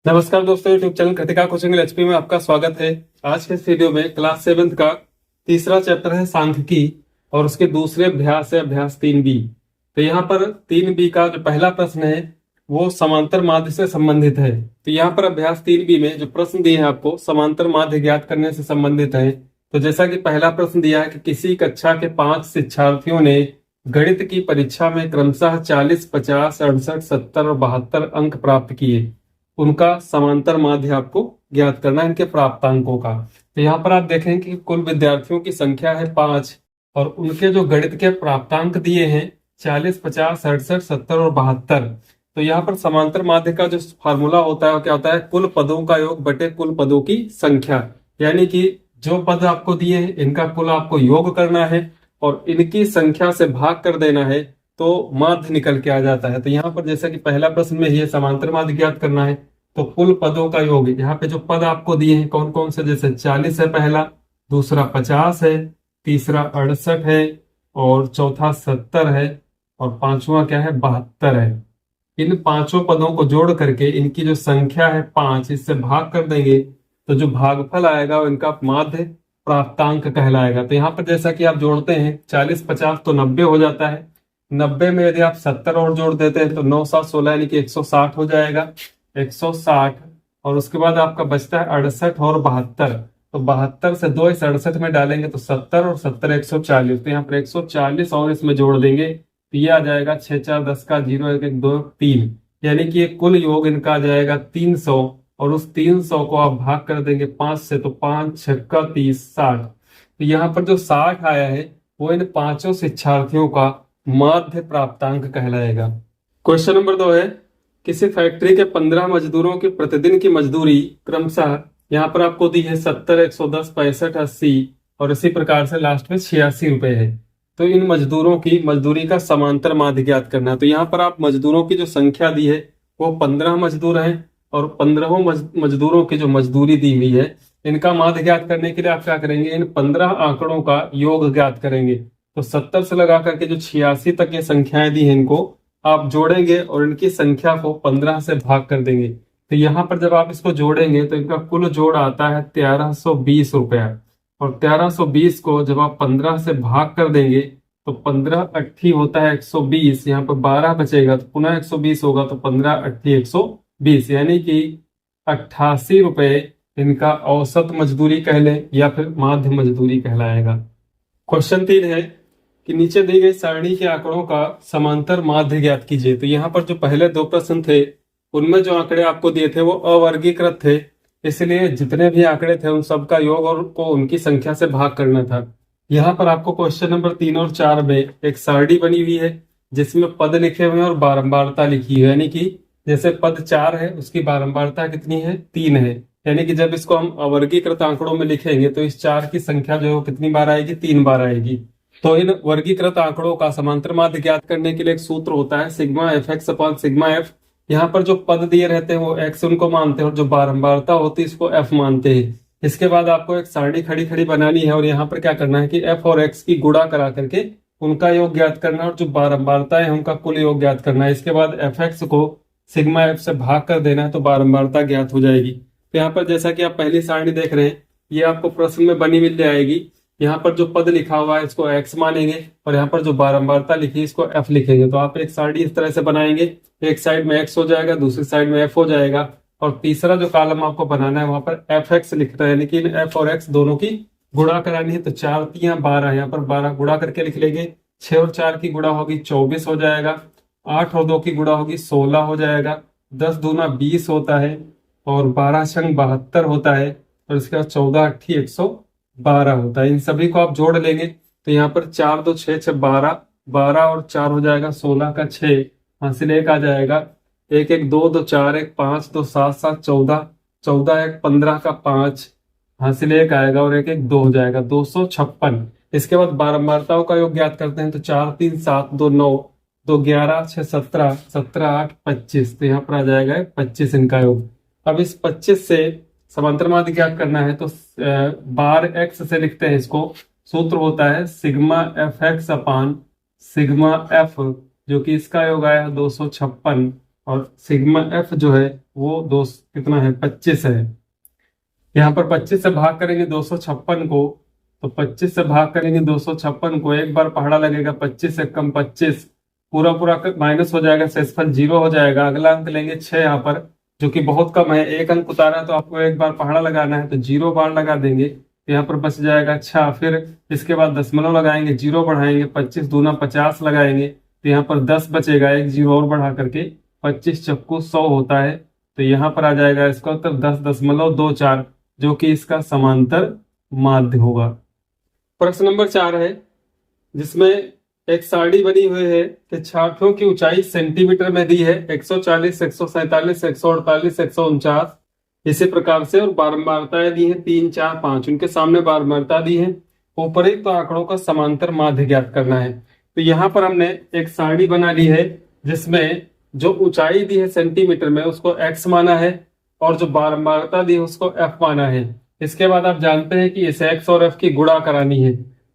नमस्कार दोस्तों, YouTube channel Kritika coaching HP में आपका स्वागत है। आज के इस वीडियो में क्लास 7th का तीसरा चैप्टर है सांख्यिकी और उसके दूसरे अभ्यास है अभ्यास 3B। तो यहाँ पर 3B का जो पहला प्रश्न है वो समांतर माध्य से संबंधित है। तो यहाँ पर अभ्यास 3B में जो प्रश्न दिए हैं आपको समांतर माध्य ज्ञात करने से संबंधित है। तो जैसा कि पहला प्रश्न दिया है कि किसी कक्षा के 5 शिक्षार्थियों ने गणित की परीक्षा में क्रमशः 40, 50, 68, 70 और 72 अंक प्राप्त किए। उनका समांतर माध्य आपको ज्ञात करना है, इनके प्राप्तांकों का। तो यहाँ पर आप देखें कि कुल विद्यार्थियों की संख्या है 5 और उनके जो गणित के प्राप्तांक दिए हैं 40, 50, 68, 70 और 72। तो यहाँ पर समांतर माध्य का जो फार्मूला होता है वो क्या होता है, कुल पदों का योग बटे कुल पदों की संख्या। यानी कि जो पद आपको दिए हैं इनका कुल आपको योग करना है और इनकी संख्या से भाग कर देना है तो माध्य निकल के आ जाता है। तो यहाँ पर जैसा कि पहला प्रश्न में ही समांतर माध्य ज्ञात करना है तो कुल पदों का योग, यहाँ पे जो पद आपको दिए हैं कौन कौन से, जैसे 40 है पहला, दूसरा 50 है, तीसरा 68 है और चौथा 70 है और पांचवा क्या है 72 है। इन पांचों पदों को जोड़ करके इनकी जो संख्या है 5 इससे भाग कर देंगे तो जो भागफल आएगा वो इनका माध्य प्राप्तांक कहलाएगा। तो यहाँ पर जैसा कि आप जोड़ते हैं 40, 50 तो 90 हो जाता है। 90 में यदि आप 70 और जोड़ देते हैं तो 9, 7, 16 यानी कि 160 हो जाएगा। 160 और उसके बाद आपका बचता है 68 और 72। तो 72 से 2 इस 68 में डालेंगे तो 70 और 70 140। तो यहाँ पर 140 और इसमें जोड़ देंगे तो ये आ जाएगा 6, 4, 10 का 0, 1, 1, 2, 3। यानी कि ये कुल योग इनका आ जाएगा 300 और उस 300 को आप भाग कर देंगे 5 से तो 5, 6 का 30, 60। तो यहाँ पर जो 60 आया है वो इन पांचों शिक्षार्थियों का माध्य प्राप्तांक कहलाएगा। क्वेश्चन नंबर 2 है, किसी फैक्ट्री के 15 मजदूरों की प्रतिदिन की मजदूरी क्रमशः यहाँ पर आपको दी है 70, 110, 65, 80 और इसी प्रकार से लास्ट में 86 रुपए है। तो इन मजदूरों की मजदूरी का समांतर माध्य ज्ञात करना है। तो यहाँ पर आप मजदूरों की जो संख्या दी है वो 15 मजदूर हैं और 15 मजदूरों की जो मजदूरी दी हुई है इनका माध्य ज्ञात करने के लिए आप क्या करेंगे, इन 15 आंकड़ों का योग ज्ञात करेंगे। तो 70 से लगा करके जो 86 तक ये संख्याएं दी हैं इनको आप जोड़ेंगे और इनकी संख्या को 15 से भाग कर देंगे। तो यहाँ पर जब आप इसको जोड़ेंगे तो इनका कुल जोड़ आता है 1320 रुपया और 1320 को जब आप 15 से भाग कर देंगे तो 15 अट्ठी होता है 120, यहाँ पर 12 बचेगा तो पुनः 120 होगा तो 15 अट्ठी 120 यानी कि 88 रुपए इनका औसत मजदूरी कहले या फिर माध्य मजदूरी कहलाएगा। क्वेश्चन 3 है कि नीचे दी गई सारणी के आंकड़ों का समांतर माध्य ज्ञात कीजिए। तो यहाँ पर जो पहले 2 प्रश्न थे उनमें जो आंकड़े आपको दिए थे वो अवर्गीकृत थे, इसलिए जितने भी आंकड़े थे उन सबका योग और को उनकी संख्या से भाग करना था। यहाँ पर आपको क्वेश्चन नंबर 3 और 4 में एक सारणी बनी हुई है जिसमें पद लिखे हुए हैं और बारंबारता लिखी है। यानी कि जैसे पद 4 है उसकी बारंबारता कितनी है, 3 है। यानी कि जब इसको हम अवर्गीकृत आंकड़ों में लिखेंगे तो इस 4 की संख्या जो है कितनी बार आएगी, 3 बार आएगी। तो इन वर्गीकृत आंकड़ों का समांतर माध्य ज्ञात करने के लिए एक सूत्र होता है sigma F x upon sigma F. यहाँ पर जो पद दिए रहते हैं वो एक्स उनको मानते हैं और जो बारंबारता होती है इसको एफ मानते हैं। इसके बाद आपको एक सारणी खड़ी खड़ी बनानी है और यहाँ पर क्या करना है कि एफ और एक्स की गुणा करा करके उनका योग ज्ञात करना और जो बारंबारता है उनका कुल योग ज्ञात करना है। इसके बाद एफ एक्स को सिग्मा एफ से भाग कर देना है तो बारंबारता ज्ञात हो जाएगी। तो यहाँ पर जैसा कि आप पहली सारणी देख रहे हैं ये आपको प्रश्न में बनी मिल जाएगी। यहाँ पर जो पद लिखा हुआ है इसको x मानेंगे और यहाँ पर जो बारंबारता लिखी है इसको f लिखेंगे। तो आप एक सारणी इस तरह से बनाएंगे, एक साइड में x हो जाएगा, दूसरी साइड में f हो जाएगा और तीसरा जो कॉलम आपको बनाना है वहां पर fx लिखना है, लेकिन f और x दोनों की गुणा करानी है। तो 4 3 12, यहाँ पर 12 गुणा करके लिख लेंगे। 6 और 4 की गुणा होगी 24 हो जाएगा। 8 और 2 की गुणा होगी 16 हो जाएगा। 10 दूना 20 होता है और 12 छंग 72 होता है और इसके बाद 14 अट्ठी 112 होता है। इन सभी को आप जोड़ लेंगे तो यहाँ पर 4 2 6 6 12, 12 और 4 हो जाएगा 16 का 6, हासिल 1 आ जाएगा। 1 1 2 2 4 1 5 2 7 7 14, 14 1 15 का 5, हासिल 1 आएगा और 1 1 2 हो जाएगा 256। इसके बाद बारंबारताओं का योग ज्ञात करते हैं तो 4 3 7 2 9 2 11 6 17 17 8 25। तो यहाँ पर आ जाएगा 25 इनका योग। अब इस 25 से समांतर माध्य ज्ञात करना है तो बार एक्स से लिखते हैं इसको। सूत्र होता है सिग्मा एफ एक्स अपान सिग्मा एफ, जो कि इसका योग आया 256 और सिग्मा एफ जो है वो दो कितना है 25 है। यहाँ पर 25 से भाग करेंगे 256 को, तो 25 से भाग करेंगे 256 को, एक बार पहाड़ा लगेगा 25 से कम 25, पूरा पूरा माइनस हो जाएगा, शेषफल 0 हो जाएगा। अगला अंक लेंगे 6 यहाँ पर, जो कि बहुत कम है, एक अंक उतारा है तो आपको एक बार पहाड़ा लगाना है, तो 0 बार लगा देंगे, तो यहाँ पर बच जाएगा 6। फिर इसके बाद दशमलव लगाएंगे, 0 बढ़ाएंगे, 25 दूना 50 लगाएंगे, तो यहाँ पर 10 बचेगा, एक 0 और बढ़ा करके 25 चक्कू 100 होता है। तो यहाँ पर आ जाएगा इसका उत्तर 10.24, जो कि इसका समांतर माध्य होगा। प्रश्न नंबर 4 है, जिसमें एक सारणी बनी हुई है कि छात्रों की ऊंचाई सेंटीमीटर में दी है 140, 147, 148, 149 इसी प्रकार से, और बारंबारताएं दी है 3, 4, 5, उनके सामने बारंबारता दी है। उपरोक्त आंकड़ों का समांतर माध्य ज्ञात करना है। तो यहाँ पर हमने एक सारणी बना ली है जिसमें जो ऊंचाई दी है सेंटीमीटर में उसको x माना है, और जो बारंबारता दी है उसको f माना है। इसके बाद आप जानते हैं कि इस x और f की गुणा करानी है,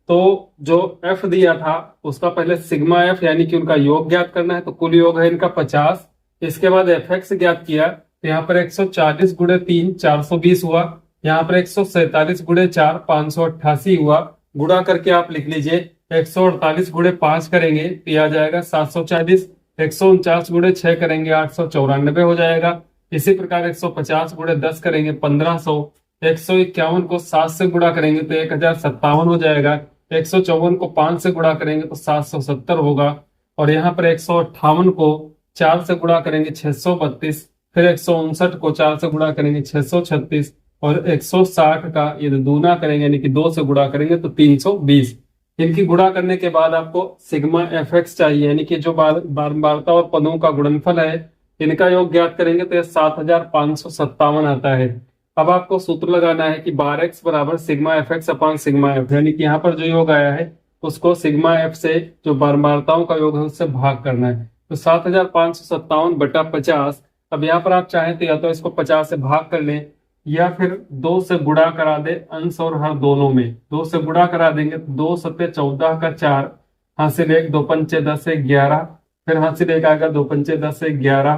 तो जो f दिया था उसका पहले सिग्मा f यानी कि उनका योग ज्ञात करना है, तो कुल योग है इनका 50। इसके बाद fx ज्ञात किया, तो यहाँ पर 140 गुणे 3 420 हुआ, यहाँ पर 147 गुणे 4 588 हुआ। गुणा करके आप लिख लीजिए, 148 गुणे 5 करेंगे तो यह आ जाएगा 740, 149 गुणे 6 करेंगे 894 हो जाएगा। इसी प्रकार 150 गुणे 10 करेंगे 1500, 151 को 7 से गुणा करेंगे तो 1057 हो जाएगा, 154 को 5 से गुणा करेंगे तो 770 होगा, और यहाँ पर 158 को 4 से गुणा करेंगे 632, फिर 159 को 4 से गुणा करेंगे 636, और 160 का ये दूना करेंगे यानी कि 2 से गुणा करेंगे तो 320। इनकी गुणा करने के बाद आपको सिग्मा एफ एक्स चाहिए, यानी कि जो बारंबारता और पदों का गुणनफल है, इनका योग ज्ञात करेंगे तो यह 7557 आता है। अब आपको सूत्र लगाना है कि बार एक्स बराबर सिग्मा एफ एक्स अपान सिग्मा एफ, यानी कि यहाँ पर जो योग आया है उसको सिग्मा एफ से जो बारंबारताओं का योग है उससे भाग करना है, तो 7557 बटा 50। अब यहाँ पर आप चाहें तो या तो इसको 50 से भाग कर लें, या फिर 2 से गुणा करा दे, अंश और हर दोनों में 2 से गुणा करा देंगे तो 2 सत्ते 14 का 4, हासिल 1, 2 पंचे 10 से 11, फिर हासिल 1 आएगा 2 पंचे 10 से 11,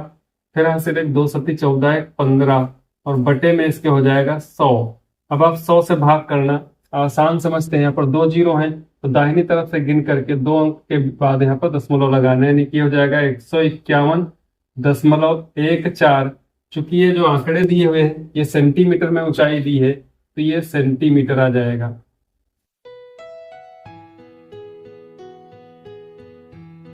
फिर हासिल 1, 2 सत्ती 14 1 15, और बटे में इसके हो जाएगा 100। अब आप 100 से भाग करना आसान समझते हैं, यहाँ पर 2 जीरो हैं तो दाहिनी तरफ से गिन करके 2 अंक के बाद यहाँ पर दशमलव लगाना है, यानी कि हो जाएगा 151.14। चूंकि ये जो आंकड़े दिए हुए हैं ये सेंटीमीटर में ऊंचाई दी है तो ये सेंटीमीटर आ जाएगा।